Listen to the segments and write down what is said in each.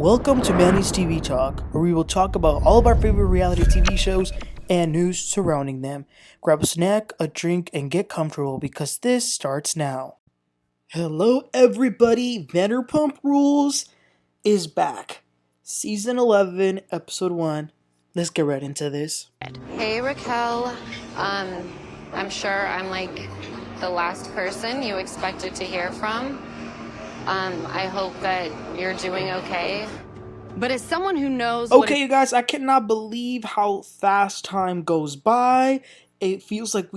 Welcome to Manny's TV Talk, where we will talk about all of our favorite reality TV shows and news surrounding them. Grab a snack, a drink, and get comfortable because this starts now. Hello, everybody! Vanderpump Rules is back. Season 11, Episode 1. Let's get right into this. Hey, Raquel. I'm sure I'm like the last person you expected to hear from. I hope that you're doing okay. But as someone who knows Okay, you guys, I cannot believe how fast time goes by. It feels like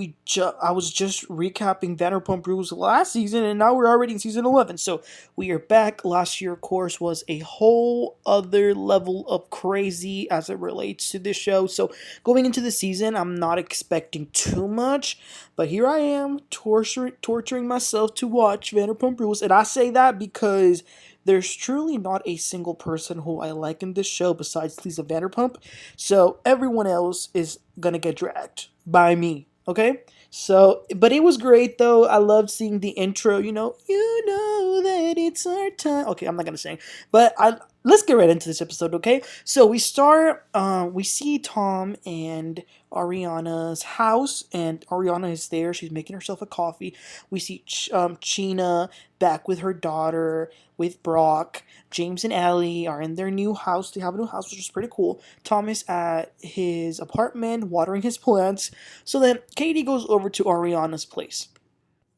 I was just recapping Vanderpump Rules last season, and now we're already in season 11. So we are back. Last year, of course, was a whole other level of crazy as it relates to this show. So going into the season, I'm not expecting too much, but here I am torturing myself to watch Vanderpump Rules, and I say that because there's truly not a single person who I like in this show besides Lisa Vanderpump. So everyone else is gonna get dragged by me. Okay? So, but it was great though. I loved seeing the intro, you know that it's our time. Okay, I'm not gonna sing. But let's get right into this episode, okay? So we start we see Tom and Ariana's house, and Ariana is there. She's making herself a coffee. We see Scheana back with her daughter, with Brock. James and Allie are in their new house. They have a new house, which is pretty cool. Tom is at his apartment watering his plants. So then Katie goes over to Ariana's place.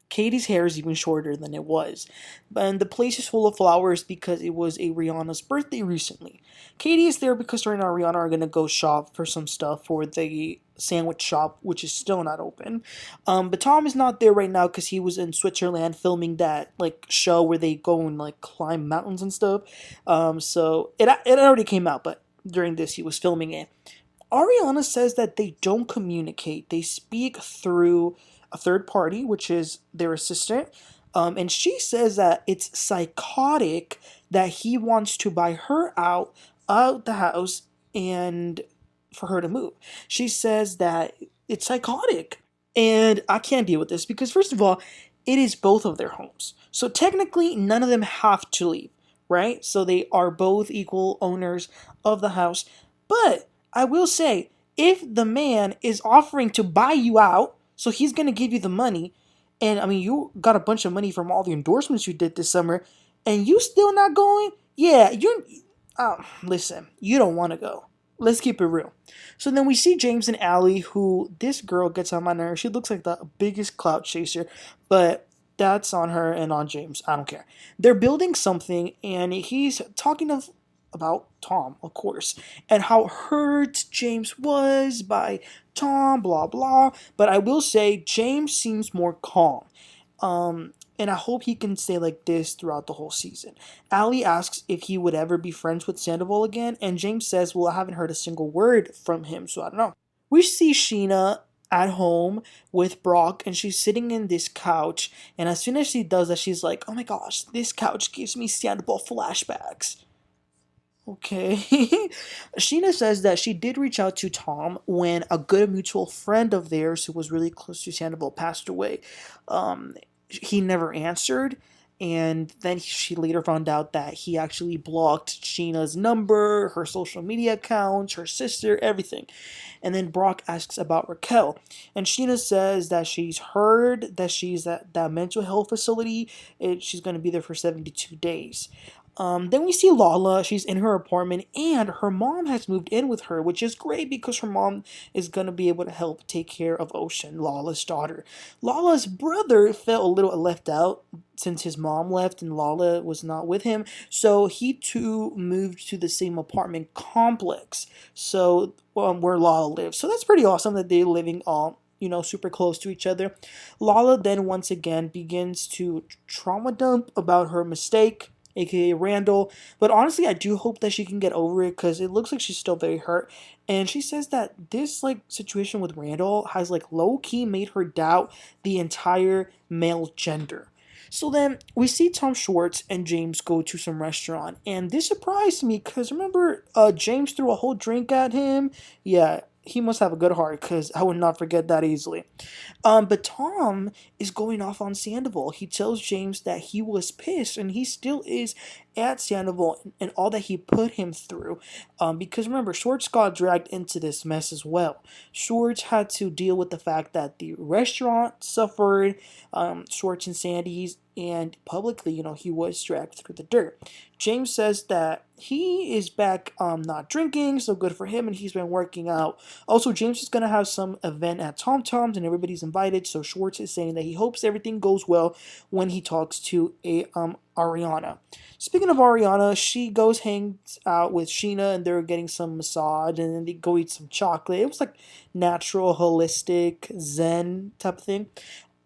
Katie's hair is even shorter than it was. And the place is full of flowers because it was Rihanna's birthday recently. Katie is there because her and Ariana are going to go shop for some stuff for the sandwich shop, which is still not open. But Tom is not there right now because he was in Switzerland filming that show where they go and climb mountains and stuff. So it already came out, but during this he was filming it. Ariana says that they don't communicate. They speak through a third party, which is their assistant. And she says that it's psychotic that he wants to buy her out the house and for her to move. She says that it's psychotic. And I can't deal with this because, first of all, it is both of their homes. So technically, none of them have to leave, right? So they are both equal owners of the house. But I will say, if the man is offering to buy you out, so he's going to give you the money, and I mean, you got a bunch of money from all the endorsements you did this summer, and you still not going? Yeah, listen, you don't want to go. Let's keep it real. So then we see James and Allie, who this girl gets on my nerves. She looks like the biggest clout chaser, but that's on her and on James. I don't care. They're building something, and he's talking about Tom, of course, and how hurt James was by Tom, blah blah. But I will say James seems more calm. And I hope he can stay like this throughout the whole season. Allie asks if he would ever be friends with Sandoval again, and James says, well, I haven't heard a single word from him, so I don't know. We see Scheana at home with Brock, and she's sitting in this couch, and as soon as she does that, she's like, oh my gosh, this couch gives me Sandoval flashbacks. Okay. Scheana says that she did reach out to Tom when a good mutual friend of theirs who was really close to Sandoval passed away. He never answered, and then she later found out that he actually blocked Scheana's number, her social media accounts, her sister, everything. And then Brock asks about Raquel, and Scheana says that she's heard that she's at that mental health facility, and she's going to be there for 72 days. Then we see Lala. She's in her apartment, and her mom has moved in with her, which is great because her mom is going to be able to help take care of Ocean, Lala's daughter. Lala's brother felt a little left out since his mom left and Lala was not with him, so he too moved to the same apartment complex, so where Lala lives. So that's pretty awesome that they're living all super close to each other. Lala then once again begins to trauma dump about her mistake, aka Randall. But honestly, I do hope that she can get over it because it looks like she's still very hurt. And she says that this situation with Randall has low-key made her doubt the entire male gender. So then we see Tom Schwartz and James go to some restaurant, and this surprised me because remember James threw a whole drink at him? Yeah, he must have a good heart because I would not forget that easily. But Tom is going off on Sandoval. He tells James that he was pissed, and he still is, at Sandoval and all that he put him through. Because remember, Schwartz got dragged into this mess as well. Schwartz had to deal with the fact that the restaurant suffered, Schwartz and Sandy's, and publicly, he was dragged through the dirt. James says that he is back not drinking, so good for him, and he's been working out. Also, James is going to have some event at TomTom's, and everybody's invited, so Schwartz is saying that he hopes everything goes well when he talks to Ariana. Speaking of Ariana, she goes hangs out with Scheana, and they're getting some massage, and then they go eat some chocolate. It was like natural, holistic, zen type of thing.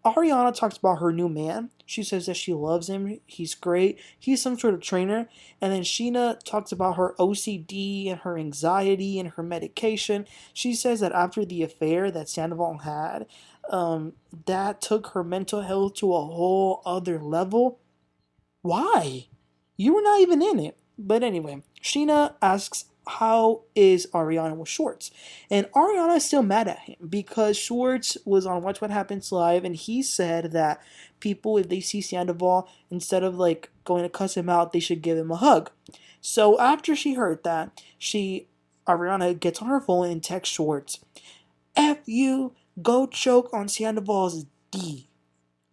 Ariana talks about her new man. She says that she loves him. He's great. He's some sort of trainer. And then Scheana talks about her OCD and her anxiety and her medication. She says that after the affair that Sandoval had, that took her mental health to a whole other level. Why? You were not even in it. But anyway, Scheana asks, how is Ariana with Schwartz? And Ariana is still mad at him because Schwartz was on Watch What Happens Live, and he said that people, if they see Sandoval, instead of like going to cuss him out, they should give him a hug. So after she heard that, Ariana gets on her phone and texts Schwartz, F you, go choke on Sandoval's D.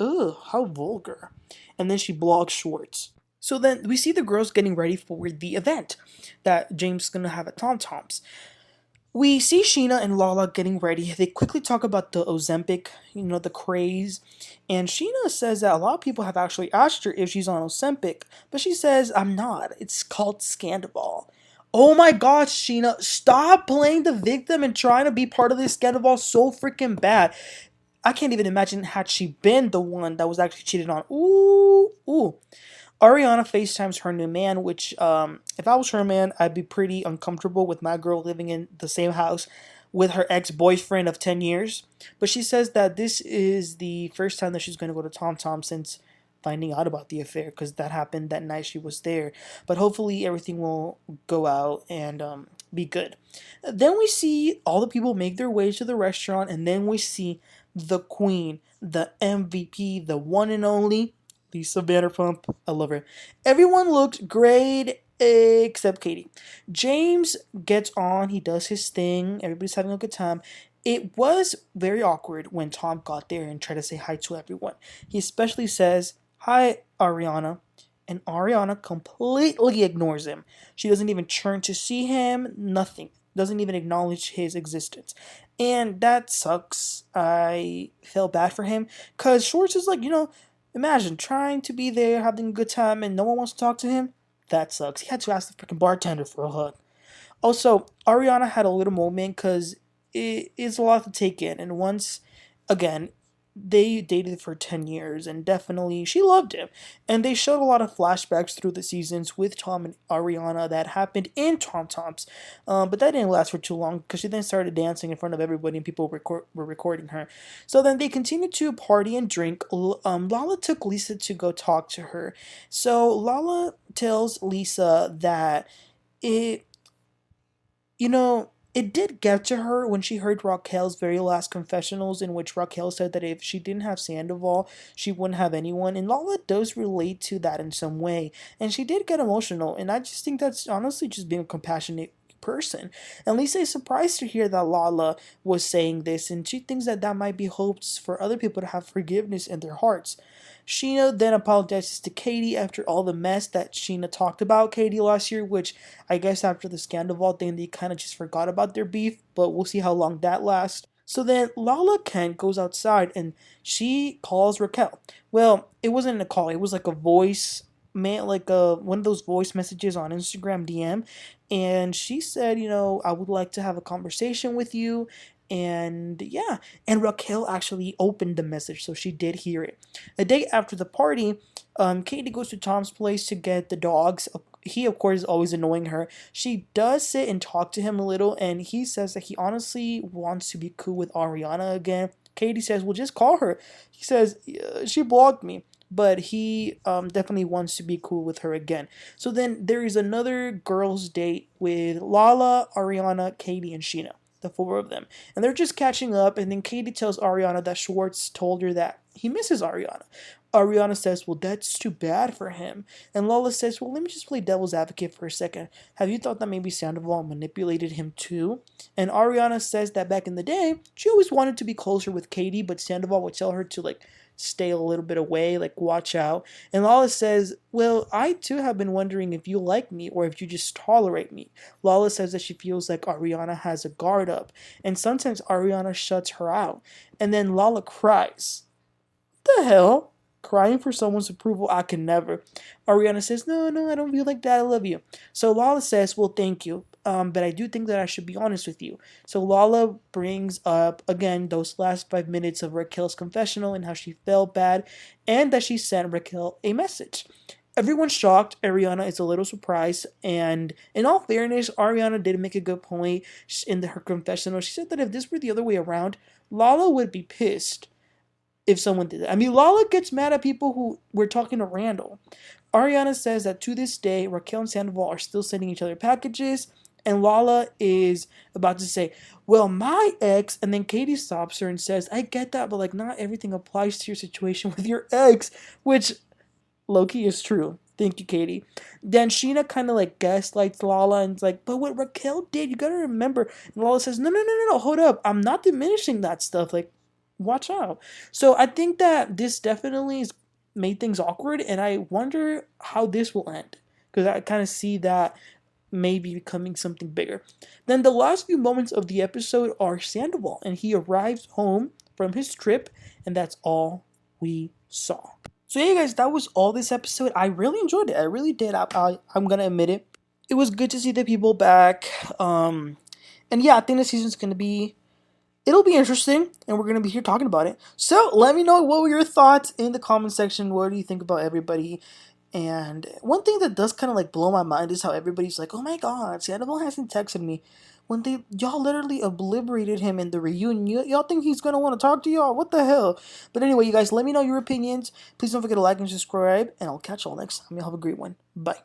Ugh, how vulgar. And then she blogs Schwartz. So then we see the girls getting ready for the event that James is going to have at TomTom's. We see Scheana and Lala getting ready. They quickly talk about the Ozempic, the craze. And Scheana says that a lot of people have actually asked her if she's on Ozempic. But she says, I'm not. It's called Scandoval. Oh my gosh, Scheana, stop playing the victim and trying to be part of this Scandoval so freaking bad. I can't even imagine had she been the one that was actually cheated on. Ooh. Ariana FaceTimes her new man, which, if I was her man, I'd be pretty uncomfortable with my girl living in the same house with her ex-boyfriend of 10 years. But she says that this is the first time that she's going to go to TomTom since finding out about the affair, because that happened that night she was there. But hopefully everything will go out and be good. Then we see all the people make their way to the restaurant, and then we see the queen, the MVP, the one and only, Lisa Vanderpump. I love her. Everyone looked great except Katie. James gets on. He does his thing. Everybody's having a good time. It was very awkward when Tom got there and tried to say hi to everyone. He especially says, hi, Ariana. And Ariana completely ignores him. She doesn't even turn to see him. Nothing. Doesn't even acknowledge his existence. And that sucks. I felt bad for him. Because Schwartz is like, imagine trying to be there, having a good time, and no one wants to talk to him. That sucks. He had to ask the freaking bartender for a hug. Also, Ariana had a little moment because it is a lot to take in. And once, again, they dated for 10 years, and definitely she loved him. And they showed a lot of flashbacks through the seasons with Tom and Ariana that happened in TomTom's. But that didn't last for too long because she then started dancing in front of everybody and people were recording her. So then they continued to party and drink. Lala took Lisa to go talk to her. So Lala tells Lisa that it, it did get to her when she heard Raquel's very last confessionals, in which Raquel said that if she didn't have Sandoval, she wouldn't have anyone. And Lala does relate to that in some way. And she did get emotional. And I just think that's honestly just being a compassionate person. And Lisa is surprised to hear that Lala was saying this. And she thinks that might be hopes for other people to have forgiveness in their hearts. Scheana then apologizes to Katie after all the mess that Scheana talked about Katie last year, which I guess after the Scandoval thing, they kind of just forgot about their beef, but we'll see how long that lasts. So then Lala Kent goes outside and she calls Raquel. Well, it wasn't a call, it was like a voice, one of those voice messages on Instagram DM. And she said, I would like to have a conversation with you. And yeah, and Raquel actually opened the message, so she did hear it. The day after the party, Katie goes to Tom's place to get the dogs. He, of course, is always annoying her. She does sit and talk to him a little, and he says that he honestly wants to be cool with Ariana again. Katie says, well, just call her. He says, she blocked me. But he definitely wants to be cool with her again. So then there is another girls' date with Lala, Ariana, Katie, and Scheana. The four of them. And they're just catching up, and then Katie tells Ariana that Schwartz told her that he misses Ariana. Ariana says, well, that's too bad for him. And Lala says, well, let me just play devil's advocate for a second. Have you thought that maybe Sandoval manipulated him too? And Ariana says that back in the day, she always wanted to be closer with Katie, but Sandoval would tell her to like stay a little bit away, like watch out. And Lala says, well, I too have been wondering if you like me or if you just tolerate me. Lala says that she feels like Ariana has a guard up, and sometimes Ariana shuts her out. And then Lala cries. The hell? Crying for someone's approval, I can never. Ariana says, no, no, I don't feel like that. I love you. So Lala says, well, thank you. But I do think that I should be honest with you. So Lala brings up, again, those last 5 minutes of Raquel's confessional and how she felt bad and that she sent Raquel a message. Everyone's shocked. Ariana is a little surprised. And in all fairness, Ariana did make a good point in her confessional. She said that if this were the other way around, Lala would be pissed if someone did that. I mean, Lala gets mad at people who were talking to Randall. Ariana says that to this day, Raquel and Sandoval are still sending each other packages, and Lala is about to say, well, my ex, and then Katie stops her and says, I get that, but like not everything applies to your situation with your ex, which low-key is true. Thank you, Katie. Then Scheana kind of like gaslights Lala and is like, but what Raquel did, you gotta remember. And Lala says, no, no, no, no, no, hold up. I'm not diminishing that stuff. Like, watch out. So I think that this definitely has made things awkward, and I wonder how this will end because I kind of see that maybe becoming something bigger. Then the last few moments of the episode are Sandoval, and he arrives home from his trip, and that's all we saw. So yeah, guys, that was all this episode. I really enjoyed it. I really did. I'm gonna admit it. It was good to see the people back. And yeah, I think the season's gonna be. It'll be interesting, and we're gonna be here talking about it. So let me know what were your thoughts in the comment section. What do you think about everybody? And one thing that does kind of like blow my mind is how everybody's like, "Oh my God, Sandoval hasn't texted me." When y'all literally obliterated him in the reunion, y'all think he's gonna want to talk to y'all? What the hell? But anyway, you guys, let me know your opinions. Please don't forget to like and subscribe, and I'll catch y'all next time. Y'all have a great one. Bye.